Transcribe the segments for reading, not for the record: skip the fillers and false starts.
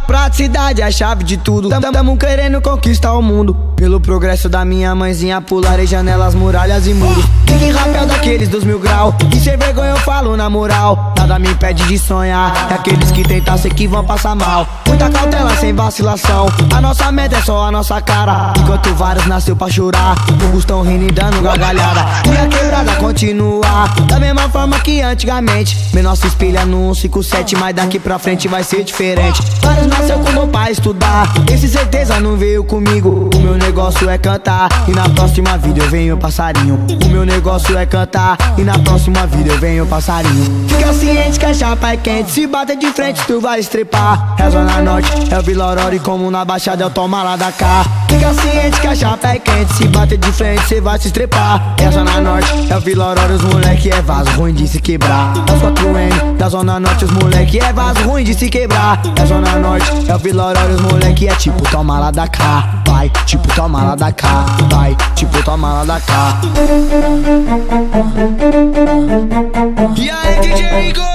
Praticidade é a chave de tudo. Tamo querendo conquistar o mundo. Pelo progresso da minha mãezinha, pularei janelas, muralhas e muros. Fique rapel daqueles dos 1000 graus. E sem vergonha eu falo na moral. Nada me impede de sonhar. É aqueles que tentam ser que vão passar mal. Muita cautela sem vacilação. A nossa meta é só a nossa cara. Enquanto vários nasceu pra chorar, alguns tão rindo e dando gargalhada. E a quebrada continua da mesma forma que antigamente. Menor se espelha no 157, mas daqui pra frente vai ser diferente. Vários nasceu com meu pai estudar. Esse certeza não veio comigo. O meu negócio é cantar e na próxima vida eu venho passarinho. O meu negócio é cantar e na próxima vida eu venho passarinho. Fica ciente que a chapa é quente. Se bater de frente tu vai estrepar. É Zona Norte, é o Vila Aurora e como na Baixada é o toma lá da cá. Fica ciente que a chapa é quente. Se bater de frente cê vai se estrepar. É a Zona Norte, é o Vila Aurora, os moleque é vaso ruim de se quebrar. É os 4M da Zona Norte, os moleque é vaso ruim de se quebrar. É a Zona Norte, é o Vila Aurora, os moleque é tipo toma lá da cá. Vai, tipo toma lá da cá. Vai, tipo toma lá da cá. E aí DJ Igor?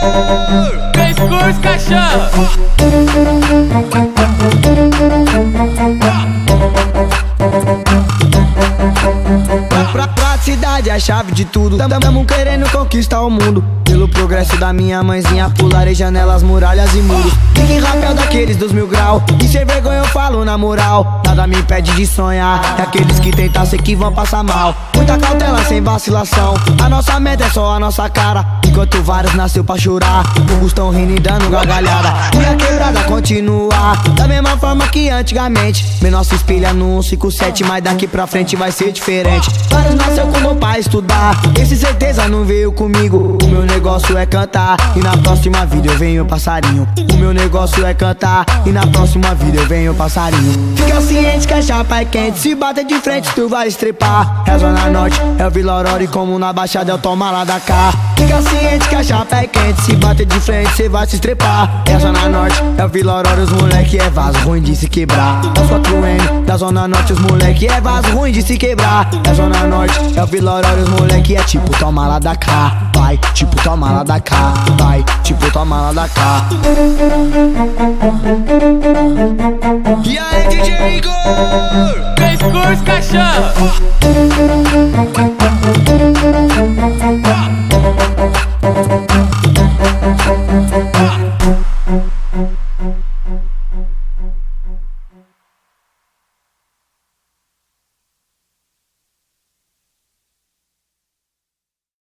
3 cores, caixão. Praticidade é a chave de tudo. Tamo querendo conquistar o mundo. Pelo progresso da minha mãezinha, pularei janelas, muralhas e muros. Fique rapel daqueles dos 1000 graus. E sem vergonha eu falo na moral. Nada me impede de sonhar. É aqueles que tentam ser que vão passar mal. Muita cautela sem vacilação. A nossa meta é só a nossa cara. Enquanto vários nasceu pra chorar, alguns tão rindo e dando gargalhada. E a quebrada continua da mesma forma que antigamente. Menor se espelha no 157, mas daqui pra frente vai ser diferente. Vários nasceu com meu pai estudar. Esse certeza não veio comigo. O meu negócio é cantar e na próxima vida eu venho passarinho. O meu negócio é cantar e na próxima vida eu venho passarinho. Fica ciente que a chapa é quente. Se bater de frente tu vai estrepar. É a Zona Norte, é o Vila Aurora e como na Baixada é o toma lá da cá. Fica ciente que a chapa é quente. Se bater de frente cê vai se estrepar. É a Zona Norte, é o Vila Aurora, os moleque é vaso ruim de se quebrar. É os 4M da Zona Norte, os moleque é vaso ruim de se quebrar. É a Zona Norte, é o Vila Aurora, os moleque é tipo toma lá da cá. Vai, tipo toma lá da cá. Vai, tipo toma lá da cá. E aí DJ Igor? 3 cores, caixão.